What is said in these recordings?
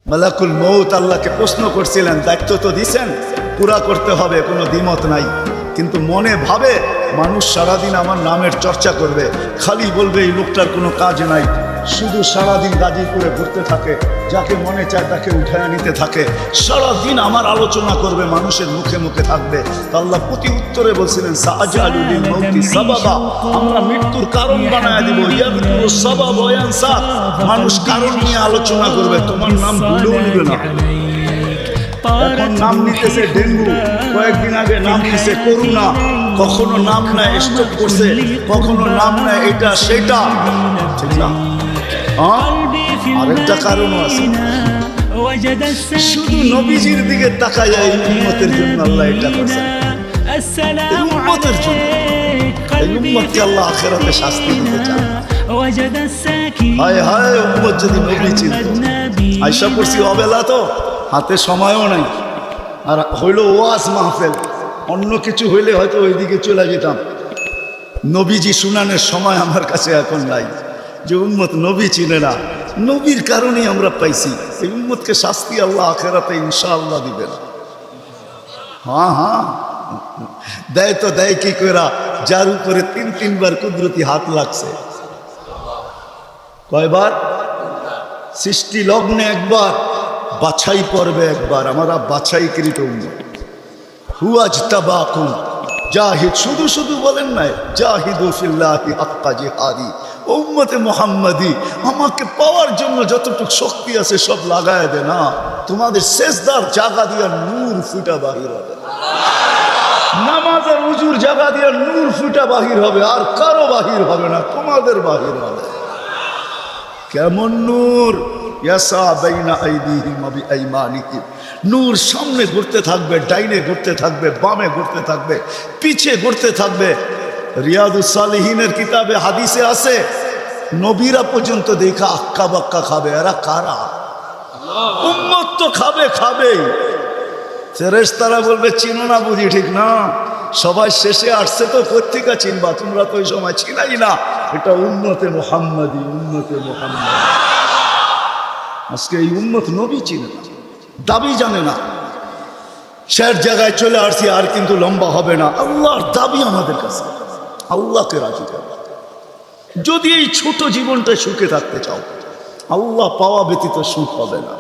মালাকুল মউত আল্লাহকে প্রশ্ন করছিলেন, দায়িত্ব তো দিছেন, পুরা করতে হবে, কোনো দ্বিমত নাই। কিন্তু মনে ভাবে মানুষ সারাদিন আমার নামের চর্চা করবে, খালি বলবে এই লোকটার কোনো কাজ নাই, শুধু সারাদিন গাজীপুরে ঘুরতে থাকে, যাকে মনে চায় তাকে উঠায় নিতে থাকে, সারাদিন আমার আলোচনা করবে, মানুষের মুখে মুখে থাকবে। তো আল্লাহ প্রতি উত্তরে বলছিলেন, সাআজালু লিল মাউতি সাবাবা, আমরা মৃত্যুর কারণ বানায় দিব। ইয়াযকুরু সাবাব ওয়া ইয়ানসা, মানুষ কারণ নিয়ে আলোচনা করবে, তোমার নাম ভুলেও নিবে না। এখন নাম নিতেছে ডেঙ্গু, কয়েকদিন আগে নাম নিতেছে করোনা, কখনো নাম নেয় স্ট্রোক করছে, কখনো নাম নেয় এটা সেটা, ঠিক না? আরেকটা কারণও আছে, শুধু নবীজির দিকে তাকায় এই উম্মতের জন্য আল্লাহ এটা করছেন, এই উম্মতের জন্য। এই উম্মতকে আল্লাহ আখিরাতে শাস্তি দিতে চান। হায় হায়, উম্মত যদি নবী চিনত। আয়সা পড়ছি অবেলা, তো হাতে সময়ও নাই, আর হইল ওয়াজ মাহফিল, অন্য কিছু হইলে হয়তো ওইদিকে চলে যেতাম। নবীজি শুনানের সময় আমার কাছে এখন নাই, যে উম্মত নবী চিনে না, নবীর কারণেই আমরা পাইছি। এই উম্মতকে শাস্তি আল্লাহ আখিরাতে ইনশাআল্লাহ দিবেন। হ্যাঁ হ্যাঁ, দেয় তো দেয় কি কইরা, যার উপরে তিনবার কুদরতি হাত লাগছে। কয়বার? সৃষ্টি লগ্নে একবার, বাছাই পর্বে একবার। আমরা বাছাইকৃত উম্মত। হুয়াজতাবাকুম জাহিদ, শুধু শুধু বলেন নাই, জাহিদু ফিল্লাহি হাক্কা জিহাদি। উম্মতে মুহাম্মাদি, আমাকে পাওয়ার জন্য যতটুকু শক্তি আছে সব লাগায় দে না, তোমাদের সেজদার জায়গা দিয়া নূর ফুটা বাহির হবে, নামাজের উজুর জায়গা দিয়া নূর ফুটা বাহির হবে, আর কারো বাহির হবে না, তোমাদের বাহির হবে। কেমন নূর? ইয়াসা বাইনা আইদিহিম ওয়া বিআইমানিহিম, নূর সামনে ঘুরতে থাকবে, ডাইনে ঘুরতে থাকবে, বামে ঘুরতে থাকবে, পিছে ঘুরতে থাকবে। রিয়াদুস সালিহিনের কিতাবে হাদিসে আছে, নবীরা পর্যন্ত দেখা আক্কা বাক্কা খাবে। এরা কারা? উম্মত তো খাবে, খাবেই। ফেরেশতারা বলবে চিনো না বুঝি, ঠিক না? সবাই শেষে আসছে, তো কোত্থেকে চিনবা, তোমরা তো ওই সময় ছিলাই না। এটা উম্মতে মুহাম্মাদি, উম্মতে মুহাম্মাদি। আজকে এই উম্মত নবী চিনে না, দাবি জানে না। শেষ জায়গায় চলে আসছি, আর কিন্তু লম্বা হবে না। আল্লাহর দাবি আমাদের কাছে, আল্লাহকে রাজি করো। যদি এই ছোট জীবনটায় সুখে থাকতে চাও, আল্লাহ পাওয়া ব্যতীত সুখ হবে না।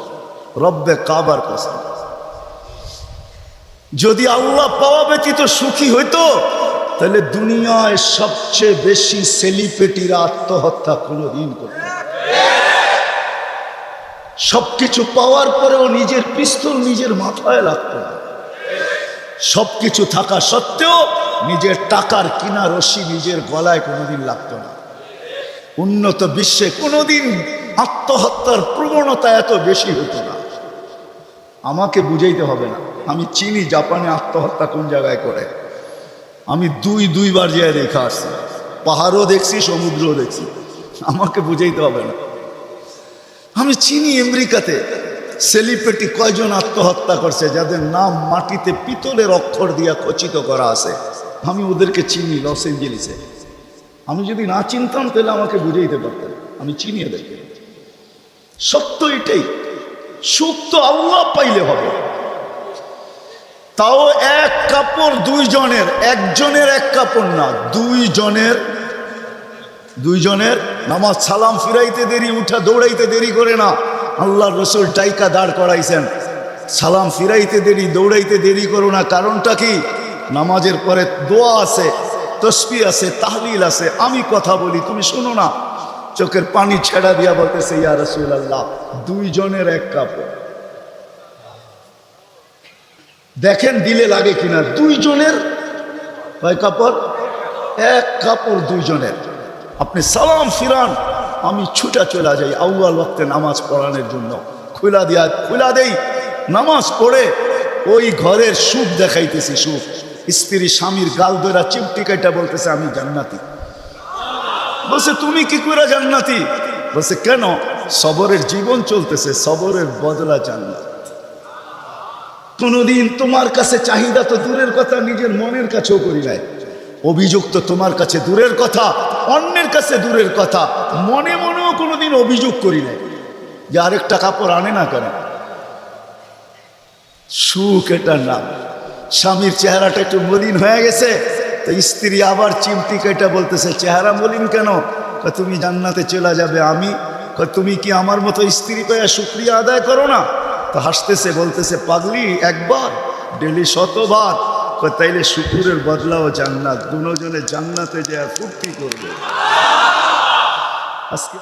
রব্বে কাবার কসম, যদি আল্লাহ পাওয়া ব্যতীত সুখী হইতো, তাহলে দুনিয়ায় সবচেয়ে বেশি সেলিব্রিটিরা আত্মহত্যা কোনোদিন করত। সবকিছু পাওয়ার পরেও নিজের পিস্তল নিজের মাথায় লাগতো না। সবকিছু থাকা সত্ত্বেও নিজের টাকার কিনা রশি নিজের গলায় কোনোদিন লাগতো না। উন্নত বিশ্বে কোনোদিন আত্মহত্যার প্রবণতা এত বেশি হতো না। আমাকে বুঝাইতে হবে না, আমি চিনি জাপানে আত্মহত্যা কোন জায়গায় করে। আমি দুইবার যেয়ে দেখা আসছি, পাহাড়ও দেখছি, সমুদ্রও দেখছি। আমাকে বুঝাইতে হবে না, আমি চিনি আমেরিকাতে সেলিব্রিটি কয়জন আত্মহত্যা করছে, যাদের নাম মাটিতে পিতলের অক্ষর দিয়া খচিত করা আছে। আমি ওদেরকে চিনি লস এঞ্জেলিসে। আমি যদি না চিনতাম তাহলে আমাকে বুঝাইতে পারতেন, আমি চিনি এদেরকে। সত্য এটাই, সুখ তো আল্লাহ পাইলে হবে। তাও এক কাপড় দুইজনের, একজনের এক কাপড় না, দুইজনের নামাজ সালাম ফিরাইতে দেরি, উঠা দৌড়াইতে দেরি করে না। আল্লাহর রাসূল টাইকা দাঁড় করাইছেন, সালাম ফিরাইতে দেরি, দৌড়াইতে দেরি করো না। কারণটা কি? নামাজের পরে দোয়া আছে, তসবিহ আছে, তাহলিল আছে। আমি কথা বলি, তুমি শোনো না। চোখের পানি ছেড়া দিয়া বলতেছে, ইয়া রাসূলুল্লাহ, দুইজনের এক কাপড়। দেখেন দিলে লাগে কিনা। দুইজনের কয় কাপড়? এক কাপড় দুইজনের। আপনি সালাম ফিরান, আমি ছুটা চলে যাই আউয়াল ওয়াক্তে নামাজ পড়ানোর জন্য। খুলা দেই, নামাজ পড়ে ওই ঘরের সুখ দেখাইতেছি। সুখ, স্ত্রী স্বামীর গাল ধরা চিমটি কাইটা বলতেছে, আমি জান্নাতি। বলছে, তুমি কি করে জান্নাতি? বলছে, কেন? সবরের জীবন চলতেছে, সবরের বদলা জান্নাত। কোনদিন তোমার কাছে চাহিদা তো দূরের কথা, নিজের মনের কাছেও করি নাই। অভিযোগ তো তোমার কাছে দূরের কথা, অন্যের কাছে দূরের কথা, মনে মনেও কোনোদিন অভিযোগ করি নাই যে আরেকটা কাপড় আনে না কেন। সুখ এটার নাম। স্বামীর চেহারাটা একটু মলিন হয়ে গেছে, তো স্ত্রী আবার চিমটি কেটে বলতেছে, চেহারা মলিন কেন? তুমি জান্নাতে চলে যাবে। আমি তুমি কি আমার মতো স্ত্রী পেয়ে শুকরিয়া আদায় করো না? তো হাসতেছে, বলতেছে, পাগলি, একবার ডেলি 100বার। তাইলে শুকুরের বদলাও জান্নাত। দুজনে জান্নাতে যায় ফুর্তি করবে। আজকে